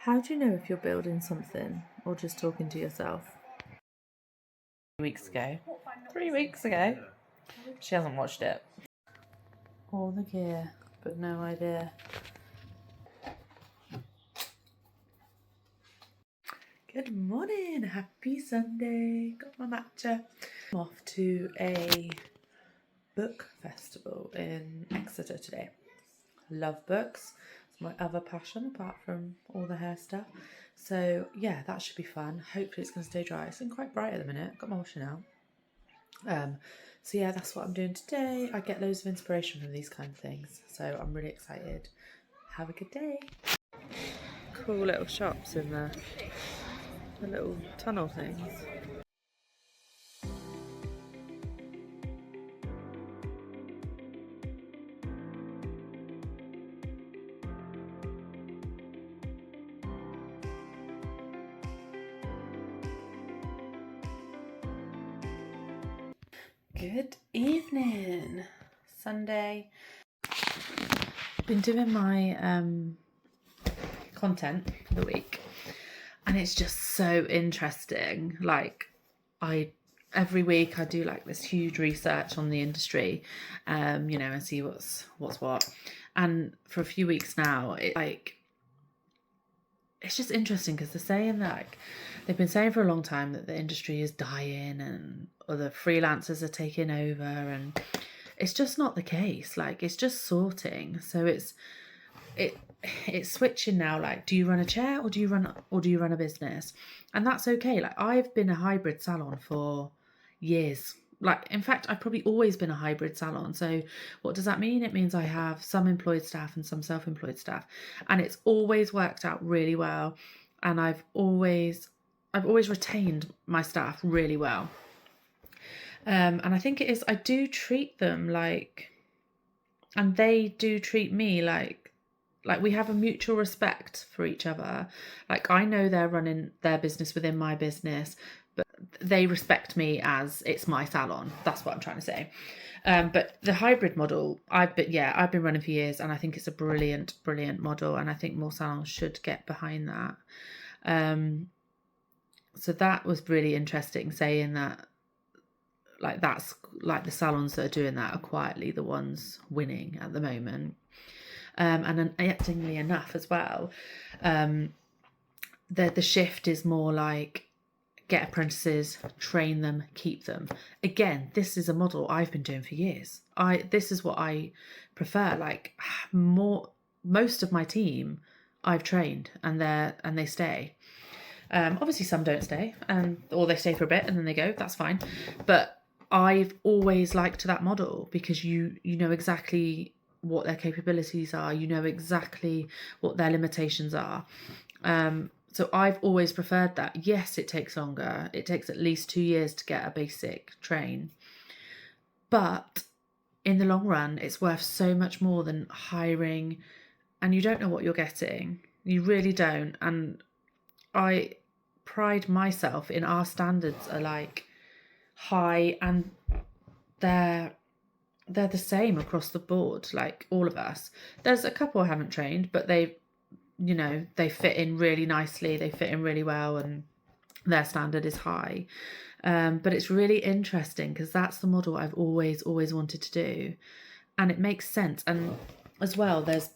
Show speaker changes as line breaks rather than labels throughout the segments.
How do you know if you're building something or just talking to yourself?
3 weeks ago. 3 weeks ago. She hasn't watched it.
All the gear, but no idea. Good morning, happy Sunday. Got my matcha. I'm off to a book festival in Exeter today. Love books. It's my other passion apart from all the hair stuff. So yeah, that should be fun. Hopefully it's going to stay dry. It's been quite bright at the minute. Got my washing out. So yeah, that's what I'm doing today. I get loads of inspiration from these kind of things. So I'm really excited. Have a good day. Cool little shops in there. The little tunnel things. Good evening. Sunday. Been doing my content for the week, and it's just so interesting. Like, every week I do like this huge research on the industry, and see what's what. And for a few weeks now, it's just interesting because they're saying that, like, they've been saying for a long time that the industry is dying and other freelancers are taking over, and it's just not the case. Like, it's just sorting. So it's switching now. Like, do you run a chair or do you run a business? And that's okay. Like, I've been a hybrid salon for years. Like, in fact, I've probably always been a hybrid salon. So what does that mean? It means I have some employed staff and some self-employed staff, and it's always worked out really well. And I've always retained my staff really well. And I think it is, I do treat them like, and they do treat me like we have a mutual respect for each other. Like, I know they're running their business within my business, but they respect me as it's my salon. That's what I'm trying to say. But the hybrid model, I've been running for years, and I think it's a brilliant model, and I think more salons should get behind that. So that was really interesting, saying that, like, that's like the salons that are doing that are quietly the ones winning at the moment. And interestingly enough as well, the shift is more like get apprentices, train them, keep them. Again, this is a model I've been doing for years. This is what I prefer. Like, most of my team I've trained, and they stay. Obviously some don't stay, or they stay for a bit and then they go. That's fine. But I've always liked that model because you know exactly what their capabilities are, you know exactly what their limitations are. So I've always preferred that. Yes, it takes longer. It takes at least 2 years to get a basic train. But in the long run, it's worth so much more than hiring, and you don't know what you're getting. You really don't. And I pride myself in our standards are like high, and they're the same across the board, like all of us. There's a couple I haven't trained, but they fit in really nicely, they fit in really well, and their standard is high. But it's really interesting because that's the model I've always wanted to do, and it makes sense. And as well, there's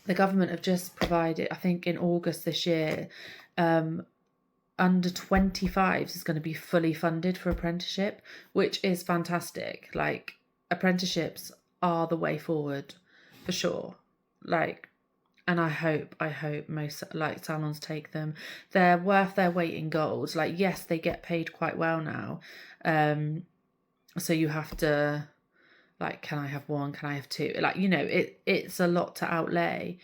the government have just provided, I think in August this year, under 25s is going to be fully funded for apprenticeship, which is fantastic. Like, apprenticeships are the way forward for sure. Like, and I hope most like salons take them. They're worth their weight in gold. Like, yes, they get paid quite well now. So you have to, like, can I have one? Can I have two? Like, it's a lot to outlay.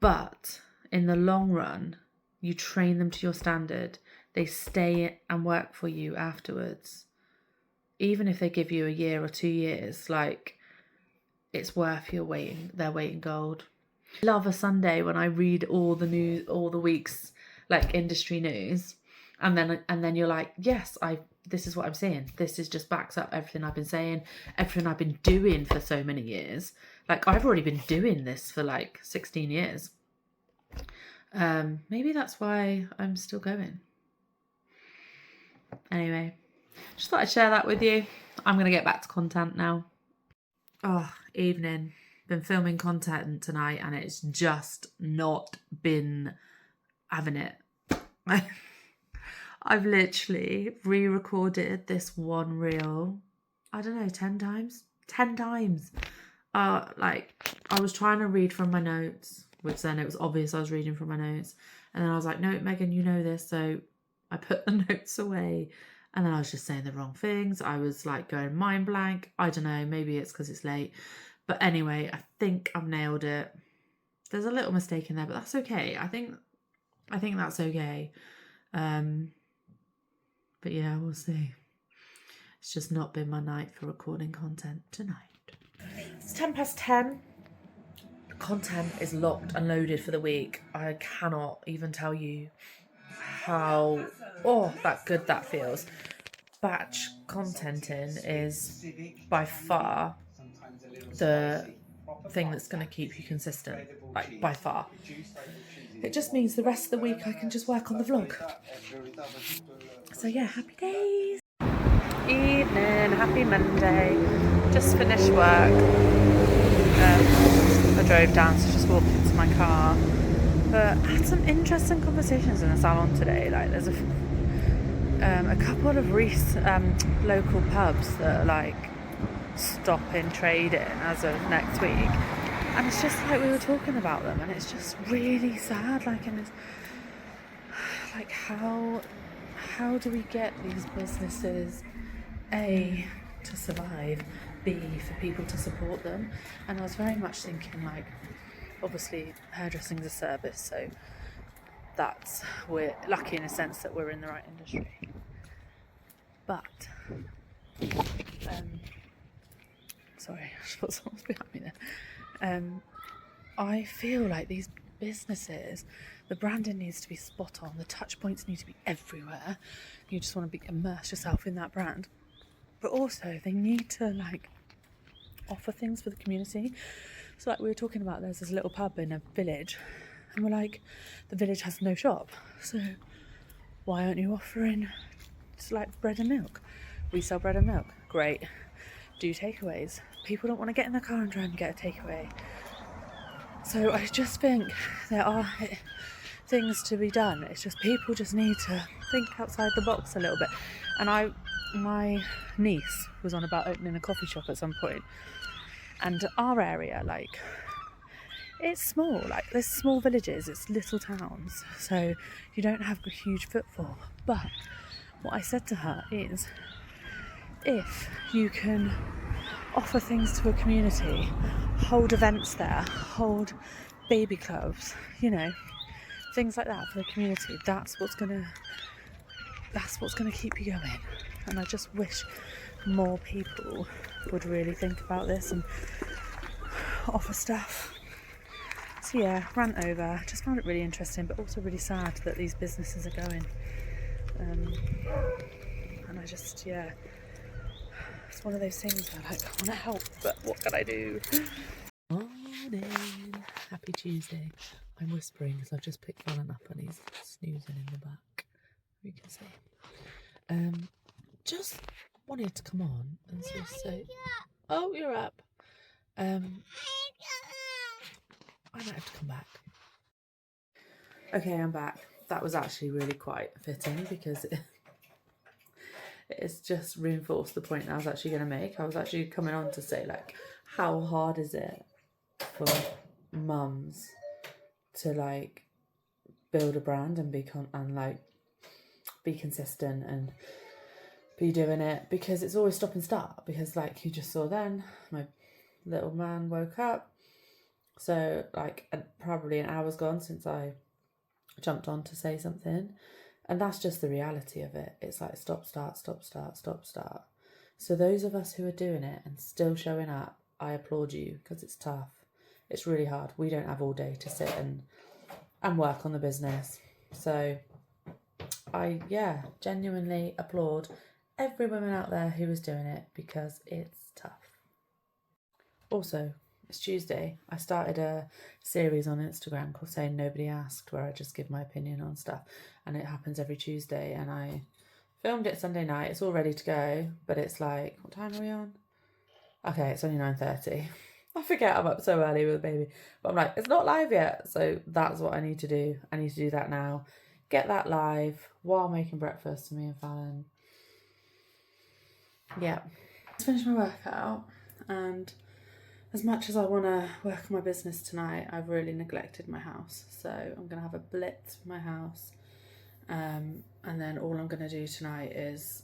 But in the long run, you train them to your standard, they stay and work for you afterwards. Even if they give you a year or 2 years, like, it's worth their weight in gold. I love a Sunday when I read all the news, all the week's like industry news, and then you're like, yes, this is what I'm saying. This is just backs up everything I've been saying, everything I've been doing for so many years. Like, I've already been doing this for like 16 years. Maybe that's why I'm still going. Anyway, just thought I'd share that with you. I'm going to get back to content now. Oh, evening. Been filming content tonight and it's just not been having it. I've literally re-recorded this one reel, I don't know, 10 times? 10 times. Like, I was trying to read from my notes, which then it was obvious I was reading from my notes. And then I was like, no, Megan, you know this. So I put the notes away. And then I was just saying the wrong things. I was like going mind blank. I don't know, maybe it's because it's late. But anyway, I think I've nailed it. There's a little mistake in there, but that's okay. I think that's okay. But yeah, we'll see. It's just not been my night for recording content tonight. It's 10:10. The content is locked and loaded for the week. I cannot even tell you how that good that feels. Batch contenting is by far the thing that's going to keep you consistent, like by far. It just means the rest of the week I can just work on the vlog. So yeah, happy days. Evening, happy Monday. Just finished work. I drove down, so just walked into my car. But I had some interesting conversations in the salon today. Like there's a couple of local pubs that are like stopping trading as of next week, and it's just like we were talking about them, and it's just really sad. Like, and it's like how do we get these businesses A, to survive, B, for people to support them? And I was very much thinking, like, obviously hairdressing is a service, so we're lucky in a sense that we're in the right industry. But sorry, I thought someone was behind me there. I feel like these businesses, the branding needs to be spot on, the touch points need to be everywhere. You just want to immerse yourself in that brand. But also they need to like offer things for the community. So like we were talking about, there's this little pub in a village, and we're like, the village has no shop, so why aren't you offering just like bread and milk? We sell bread and milk, great. Do takeaways. People don't want to get in the car and try and get a takeaway. So I just think there are things to be done. It's just people just need to think outside the box a little bit. And my niece was on about opening a coffee shop at some point, and our area, like, it's small. Like, there's small villages, it's little towns, so you don't have a huge footfall. But what I said to her is, if you can offer things to a community, hold events there, hold baby clubs, you know, things like that for the community, that's what's gonna keep you going. And I just wish more people would really think about this and offer stuff. So yeah, rant over. Just found it really interesting, but also really sad that these businesses are going. And I just, yeah, it's one of those things where like, I want to help, but what can I do? Morning, happy Tuesday. I'm whispering because I've just picked Fallon up and he's snoozing in the back. You can see. Just wanted to come on and just say, oh, you're up. I might have to come back. Okay, I'm back. That was actually really quite fitting because it's just reinforced the point I was actually going to make. I was actually coming on to say, like, how hard is it for mums to like build a brand and be consistent and be doing it, because it's always stop and start. Because like you just saw then, my little man woke up, so like probably an hour's gone since I jumped on to say something, and that's just the reality of it. It's like stop, start, stop, start, stop, start. So those of us who are doing it and still showing up, I applaud you, because it's tough. It's really hard. We don't have all day to sit and work on the business. So I genuinely applaud every woman out there who is doing it, because it's tough. Also, it's Tuesday. I started a series on Instagram called Saying Nobody Asked, where I just give my opinion on stuff, and it happens every Tuesday. And I filmed it Sunday night. It's all ready to go, but it's like, what time are we on? Okay, it's only 9:30. I forget I'm up so early with a baby, but I'm like, it's not live yet. So that's what I need to do. I need to do that now. Get that live while making breakfast for me and Fallon. Yeah. Just finished my workout, and as much as I want to work on my business tonight, I've really neglected my house. So I'm going to have a blitz with my house. And then all I'm going to do tonight is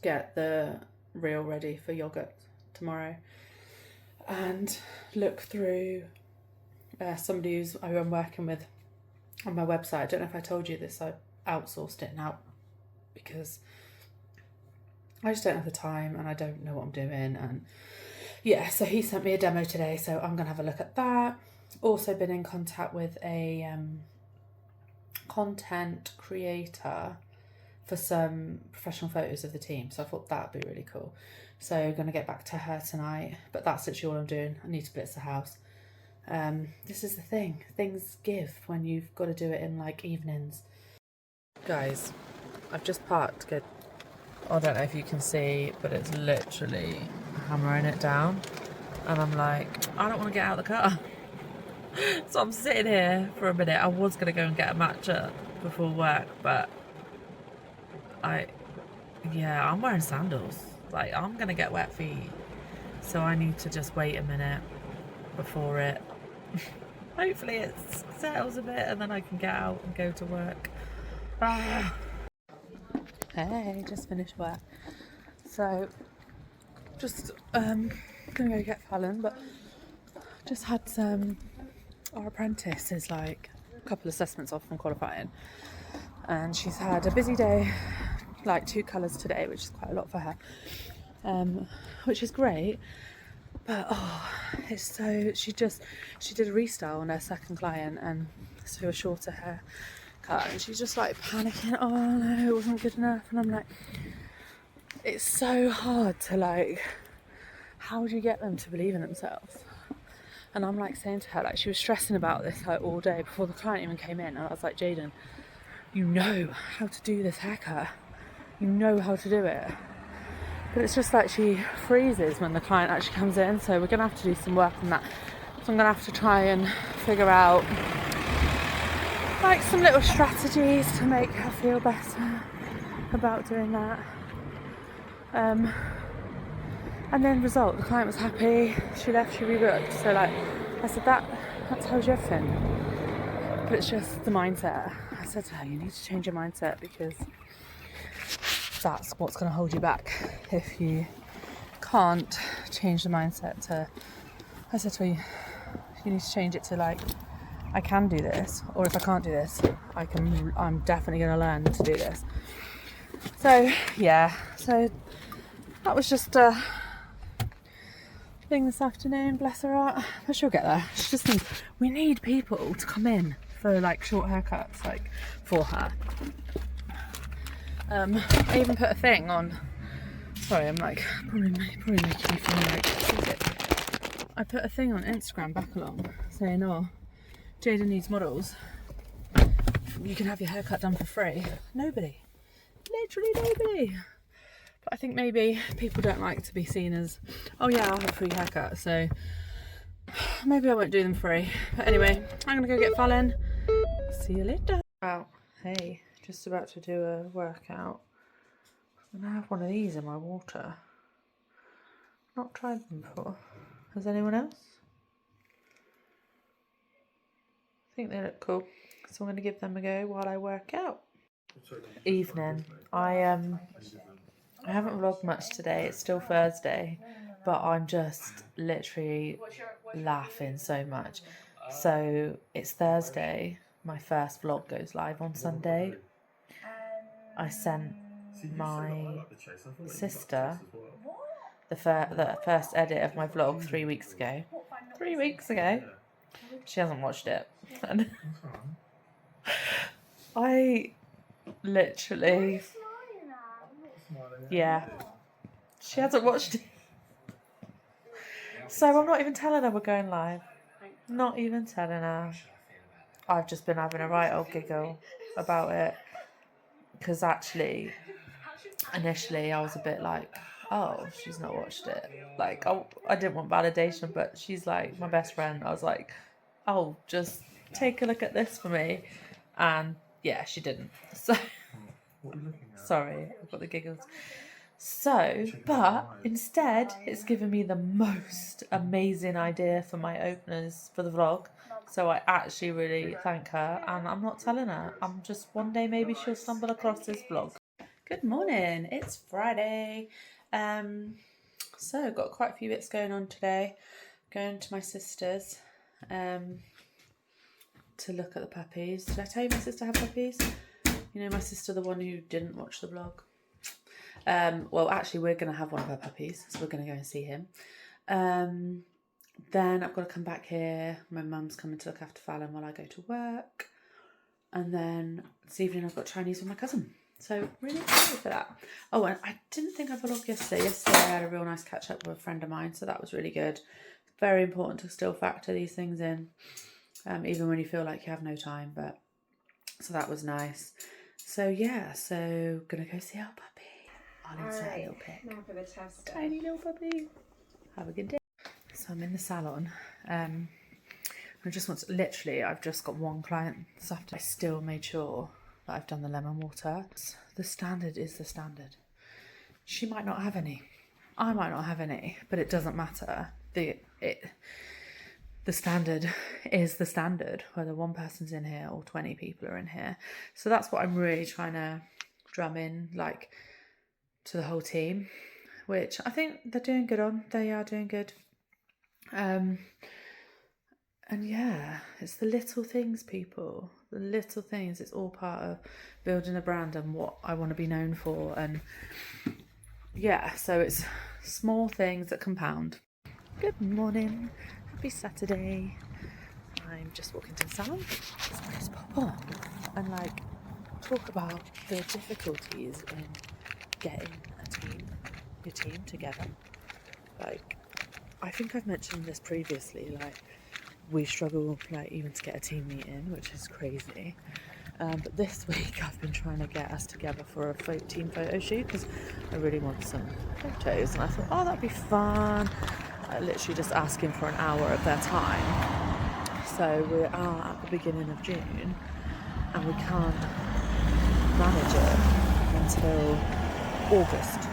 get the reel ready for yogurt tomorrow, and look through somebody who I'm working with on my website. I don't know if I told you this, I outsourced it now because I just don't have the time and I don't know what I'm doing. And yeah, so he sent me a demo today, so I'm going to have a look at that. Also been in contact with a content creator for some professional photos of the team, so I thought that would be really cool. So I'm going to get back to her tonight, but that's literally all I'm doing. I need to blitz the house. This is the thing, things give when you've got to do it in like evenings. Guys, I've just parked. Good. I don't know if you can see, but it's literally hammering it down, and I'm like, I don't want to get out of the car. So I'm sitting here for a minute. I was going to go and get a matcha before work, but I'm wearing sandals. Like, I'm going to get wet feet. So I need to just wait a minute before it. Hopefully it settles a bit and then I can get out and go to work. Ah. Hey, just finished work. So, just gonna go get Fallon, but just had our apprentice is like a couple assessments off from qualifying, and she's had a busy day, like 2 colours today, which is quite a lot for her, which is great. But it's so, she did a restyle on her second client, and so a shorter haircut, and she's just like panicking, oh no, it wasn't good enough. And I'm like, it's so hard to like, how do you get them to believe in themselves? And I'm like saying to her, like, she was stressing about this like all day before the client even came in, and I was like, Jaden, you know how to do this haircut, you know how to do it. But it's just like she freezes when the client actually comes in, so we're going to have to do some work on that. So I'm going to have to try and figure out like some little strategies to make her feel better about doing that. And then result, the client was happy, she left, she rebooked. So like I said, that tells you everything. But it's just the mindset. I said to her, you need to change your mindset, because that's what's going to hold you back if you can't change the mindset to, I said to her, you need to change it to like, I can do this, or if I can't do this, I'm definitely going to learn to do this. So yeah, so that was just a thing this afternoon, bless her heart, but she'll get there. She just needs, we need people to come in for like short haircuts, like for her. I even put a thing on, sorry, I'm like probably making me feel like sick. I put a thing on Instagram back along saying, oh, Jaden needs models, you can have your haircut done for free. Nobody, literally nobody. But I think maybe people don't like to be seen as, oh yeah, I'll have a free haircut, so maybe I won't do them free. But anyway, I'm gonna go get Fallon. See you later. Wow, hey, just about to do a workout. I'm gonna have one of these in my water. Not tried them before. Has anyone else? I think they look cool, so I'm gonna give them a go while I work out. Evening. I haven't vlogged much today. It's still Thursday, but I'm just literally laughing so much. So it's Thursday. My first vlog goes live on Sunday. I sent my sister the first edit of my vlog 3 weeks ago. 3 weeks ago. She hasn't watched it. And I literally, yeah, she hasn't watched it.
So I'm not even telling her we're going live. Not even telling her. I've just been having a right old giggle about it. Because actually, initially I was a bit like, oh, she's not watched it. Like, I didn't want validation, but she's like my best friend. I was like, oh, just take a look at this for me. And yeah, she didn't. So, sorry, I've got the giggles. So, but instead, it's given me the most amazing idea for my openers for the vlog. So I actually really thank her, and I'm not telling her. I'm just, one day maybe she'll stumble across this vlog. Good morning, it's Friday. So got quite a few bits going on today. Going to my sister's to look at the puppies. Did I tell you my sister had puppies? You know, my sister, the one who didn't watch the vlog. Well, actually, we're going to have one of her puppies, so we're going to go and see him. Then I've got to come back here. My mum's coming to look after Fallon while I go to work. And then this evening I've got Chinese with my cousin. So really excited for that. Oh, and I didn't think I vlogged yesterday. Yesterday I had a real nice catch up with a friend of mine, so that was really good. Very important to still factor these things in, even when you feel like you have no time. But so that was nice. So yeah, so gonna go see our puppy. I'll insert a little pic.
Now for the test.
Tiny little puppy. Have a good day. So I'm in the salon. I just want to, literally, I've just got one client this afternoon. I still made sure that I've done the lemon water. The standard is the standard. She might not have any. I might not have any, but it doesn't matter. The standard is the standard, whether one person's in here or 20 people are in here. So that's what I'm really trying to drum in, like, to the whole team, which I think they're doing good on. They are doing good. And yeah, it's the little things, people. The little things. It's all part of building a brand and what I want to be known for. And yeah, so it's small things that compound. Good morning. Happy Saturday. I'm just walking to the salon. Let's pop on and like talk about the difficulties in getting your team together. Like, I think I've mentioned this previously, like, we struggle like even to get a team meeting, which is crazy. But this week I've been trying to get us together for a team photo shoot because I really want some photos, and I thought, oh, that'd be fun. Literally just asking for an hour of their time. So we are at the beginning of June and we can't manage it until August,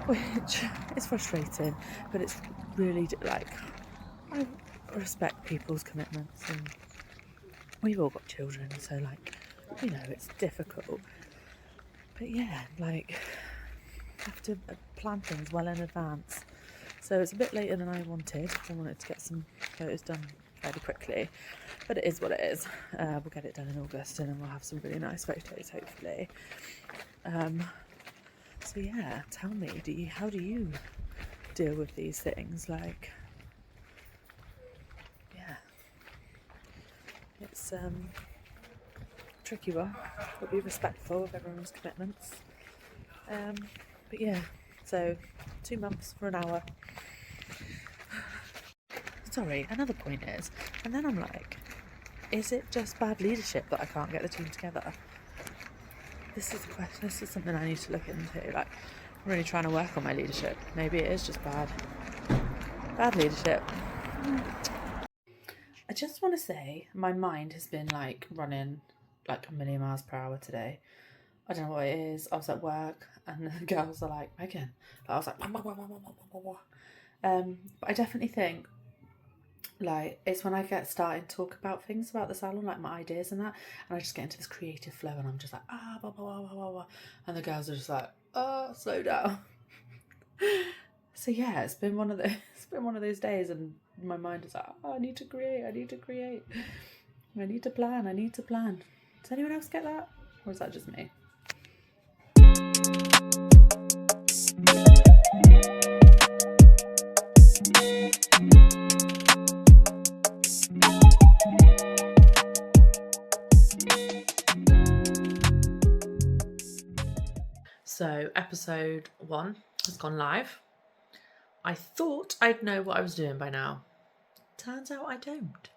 which is frustrating, but it's really like, I respect people's commitments, and we've all got children, so like, you know, it's difficult. But yeah, like, have to plan things well in advance. So it's a bit later than I wanted. I wanted to get some photos done fairly quickly, but it is what it is. We'll get it done in August, and then we'll have some really nice photos, hopefully. So yeah, tell me, how do you deal with these things? Like, yeah, it's tricky one. But be respectful of everyone's commitments. But yeah, so 2 months for an hour. Sorry, another point is, and then I'm like, is it just bad leadership that I can't get the team together? This is a question. This is something I need to look into. Like, I'm really trying to work on my leadership. Maybe it is just bad leadership. I just want to say my mind has been like running like 1,000,000 miles per hour today. I don't know what it is. I was at work and the girls are like, Megan. I was like, wah, wah, wah, wah, wah, wah, wah. But I definitely think like it's when I get started to talk about things about the salon, like my ideas and that, and I just get into this creative flow and I'm just like, blah, blah, blah, blah, blah, blah. And the girls are just like, slow down. So yeah, it's been one of those days, and my mind is like, I need to create, I need to plan. Does anyone else get that? Or is that just me? So episode 1 has gone live.
I thought I'd know what I was doing by now. Turns out I don't.